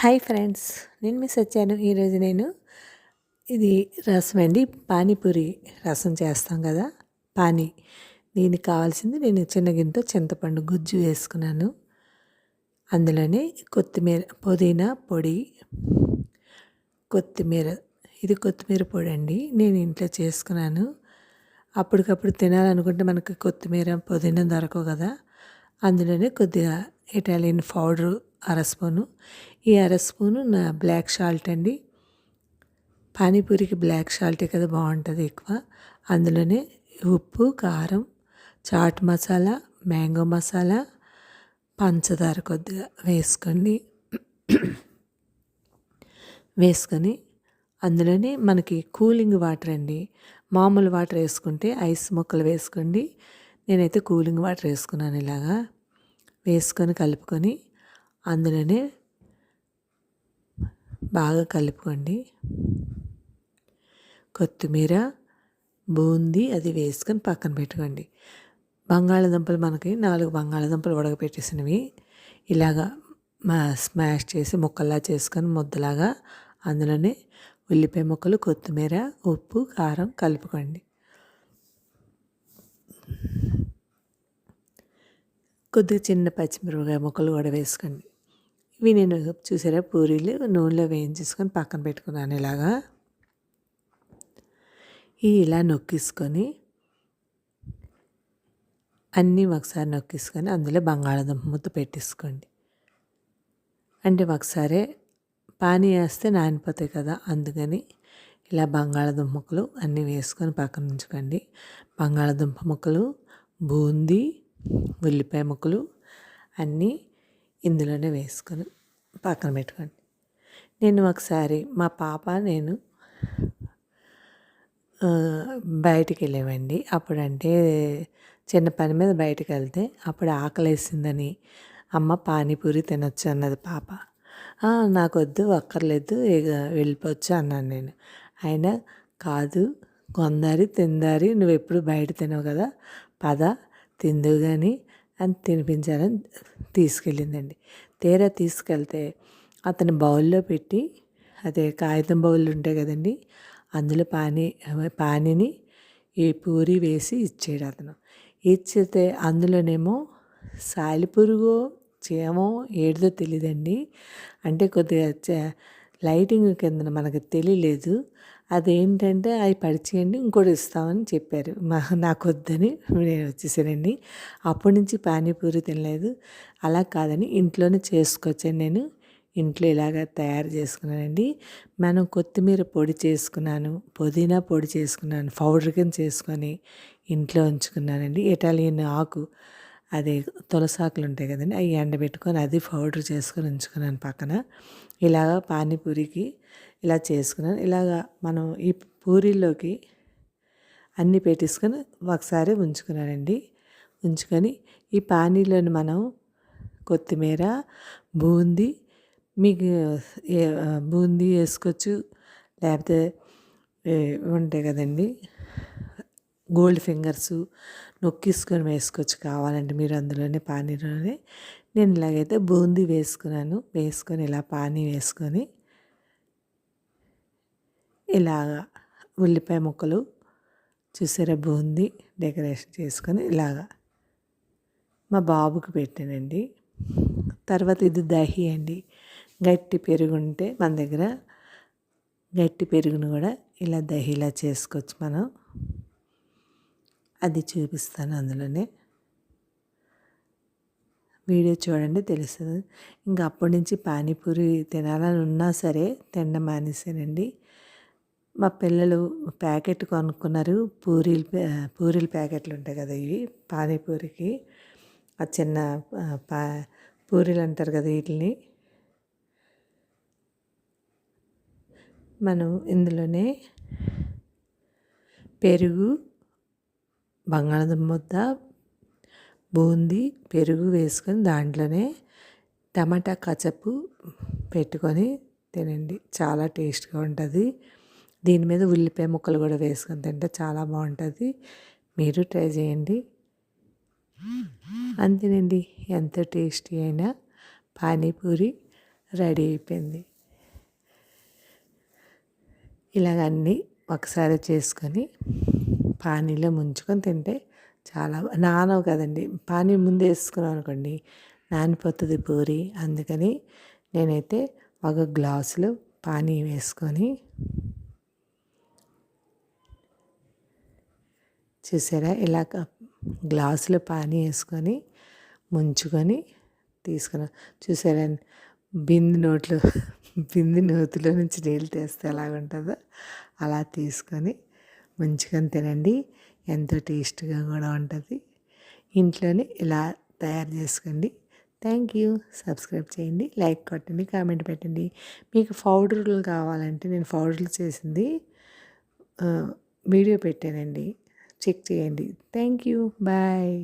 Hi friends, నేను miss వచ్చాను. ఈరోజు నేను ఇది రసం అండి, పానీపూరి రసం చేస్తాం కదా, పానీ. దీనికి కావాల్సింది నేను చిన్న గిన్నెతో చింతపండు గుజ్జు వేసుకున్నాను. అందులోనే కొత్తిమీర, పుదీనా పొడి, కొత్తిమీర. ఇది కొత్తిమీర పొడి అండి, నేను ఇంట్లో చేసుకున్నాను. అప్పటికప్పుడు తినాలనుకుంటే మనకి కొత్తిమీర పుదీనా దొరకవు కదా, అందులోనే కొద్దిగా ఇటాలియన్ పౌడరు అర స్పూను, ఈ అర స్పూను నా బ్లాక్ సాల్ట్ అండి. పానీపూరికి బ్లాక్ సాల్టే కదా బాగుంటుంది ఎక్కువ. అందులోనే ఉప్పు, కారం, చాట్ మసాలా, మ్యాంగో మసాలా, పంచదార కొద్దిగా వేసుకొని అందులోనే మనకి కూలింగ్ వాటర్ అండి. మామూలు వాటర్ వేసుకుంటే ఐస్ ముక్కలు వేసుకోండి, నేనైతే కూలింగ్ వాటర్ వేసుకున్నాను. ఇలాగా వేసుకొని కలుపుకొని అందులోనే బాగా కలుపుకోండి. కొత్తిమీర, బూందీ అది వేసుకొని పక్కన పెట్టుకోండి. బంగాళదుంపలు మనకి 4 బంగాళదుంపలు ఉడకపెట్టేసినవి ఇలాగా స్మాష్ చేసి ముక్కల్లా చేసుకొని ముద్దలాగా అందులోనే ఉల్లిపాయ ముక్కలు, కొత్తిమీర, ఉప్పు, కారం కలుపుకోండి. కొద్దిగా చిన్న పచ్చిమిరపకాయ ముక్కలు కూడా వేసుకోండి. ఇవి నేను చూసారా పూరీలు నూనెలో వేయించేసుకొని పక్కన పెట్టుకున్నాను. ఇలాగా ఇలా నొక్కేసుకొని అన్నీ ఒకసారి నొక్కేసుకొని అందులో బంగాళాదుంప ముద్ద పెట్టేసుకోండి. అంటే ఒకసారి పానీ వేస్తే నానిపోతాయి కదా, అందుకని ఇలా బంగాళాదుంప ముక్కలు అన్నీ వేసుకొని పక్కన ఉంచుకోండి. బంగాళాదుంప ముక్కలు, బూందీ, ఉల్లిపాయ ముక్కలు అన్నీ ఇందులోనే వేసుకొని పక్కన పెట్టుకోండి. నేను ఒకసారి మా పాప నేను బయటికి వెళ్ళామండి. అప్పుడంటే చిన్న పని మీద బయటికి వెళ్తే అప్పుడు ఆకలేసిందని అమ్మ పానీపూరి తినొచ్చు అన్నది పాప. నాకొద్దు, అక్కర్లేదు, ఇక వెళ్ళిపోవచ్చు అన్నాను నేను. అయినా కాదు, కొందారి తిందారి, నువ్వు ఎప్పుడు బయట తినవు కదా, పద తిందువు కానీ అని తినిపించాలని తీసుకెళ్ళిందండి. తీరా తీసుకెళ్తే అతని బౌల్లో పెట్టి, అదే కాగితం బౌళ్ళు ఉంటాయి కదండి, అందులో పానీని ఈ పూరి వేసి ఇచ్చాడు అతను. ఇచ్చితే అందులోనేమో సాలిపురుగో చీమో ఏడుదో తెలియదండి. అంటే కొద్దిగా లైటింగ్ కింద మనకు తెలియలేదు. అదేంటంటే అవి పరిచేయండి, ఇంకోటి ఇస్తామని చెప్పారు. నాకు వద్దని నేను వచ్చేసానండి. అప్పటి నుంచి పానీపూరి తినలేదు. అలా కాదని ఇంట్లోనే చేసుకోవచ్చని నేను ఇంట్లో ఇలాగ తయారు చేసుకున్నానండి. మనం కొత్తిమీర పొడి చేసుకున్నాను, పుదీనా పొడి చేసుకున్నాను, పౌడర్ కింద చేసుకొని ఇంట్లో ఉంచుకున్నానండి. ఇటాలియన్ ఆకు, అదే తులసాకులు ఉంటాయి కదండి, అవి ఎండబెట్టుకొని అది పౌడర్ చేసుకొని ఉంచుకున్నాను పక్కన. ఇలాగ పానీపూరికి ఇలా చేసుకున్నాను. ఇలాగా మనం ఈ పూరీలోకి అన్నీ పెట్టేసుకొని ఒకసారి ఉంచుకున్నానండి. ఉంచుకొని ఈ పానీలోని మనం కొత్తిమీర, బూందీ, మీకు బూందీ వేసుకోవచ్చు, లేకపోతే ఉంటాయి కదండి గోల్డ్ ఫింగర్స్ నొక్కిసుకొని వేసుకోవచ్చు కావాలంటే మీరు అందులోనే పానీలోనే. నేను ఇలాగైతే బూందీ వేసుకున్నాను. వేసుకొని ఇలా పానీ వేసుకొని ఇలాగా ఉల్లిపాయ ముక్కలు చూసారా బూందీ డెకరేషన్ చేసుకొని ఇలాగా మా బాబుకి పెట్టానండి. తర్వాత ఇది దహి అండి. గట్టి పెరుగు ఉంటే మన దగ్గర గట్టి పెరుగును కూడా ఇలా దహిలా చేసుకోవచ్చు మనం. అది చూపిస్తాను అందులోనే, వీడియో చూడండి తెలుస్తుంది. ఇంకా అప్పటి నుంచి పానీపూరి తినాలని ఉన్నా సరే తినడం మానేసానండి. మా పిల్లలు ప్యాకెట్ కొనుక్కున్నారు, పూరీల ప్యాకెట్లు ఉంటాయి కదా, ఇవి పానీపూరికి ఆ చిన్న పూరీలు అంటారు కదా, వీటిని మనం ఇందులోనే పెరుగు, బంగాళదుంప ముద్ద, బూందీ, పెరుగు వేసుకొని దాంట్లోనే టమాటా కచపు పెట్టుకొని తినండి, చాలా టేస్ట్గా ఉంటుంది. దీని మీద ఉల్లిపాయ ముక్కలు కూడా వేసుకొని తింటే చాలా బాగుంటుంది. మీరు ట్రై చేయండి. అంతేనండి, ఎంతో టేస్టీ అయిన పానీపూరి రెడీ అయిపోయింది. ఇలాగ అన్నీ ఒకసారి చేసుకొని పానీలో ముంచుకొని తింటే చాలా నానవు కదండి. పానీ ముందు వేసుకున్నాం అనుకోండి నానిపోతుంది పూరి. అందుకని నేనైతే ఒక గ్లాసులో పానీ వేసుకొని చూసారా ఇలా గ్లాసులో పానీ వేసుకొని ముంచుకొని తీసుకున్నాం. చూసారా బింది నోతిలో నుంచి నీళ్ళు తీస్తే ఎలాగుంటుందో అలా తీసుకొని ముంచుకొని తినండి. ఎంతో టేస్ట్గా కూడా ఉంటుంది. ఇంట్లోనే ఇలా తయారు చేసుకోండి. Thank you. సబ్స్క్రైబ్ చేయండి, లైక్ కొట్టండి, కామెంట్ పెట్టండి. మీకు పౌడర్లు కావాలంటే నేను పౌడర్లు చేసింది వీడియో పెట్టానండి, చెక్ చేయండి. Thank you. బాయ్.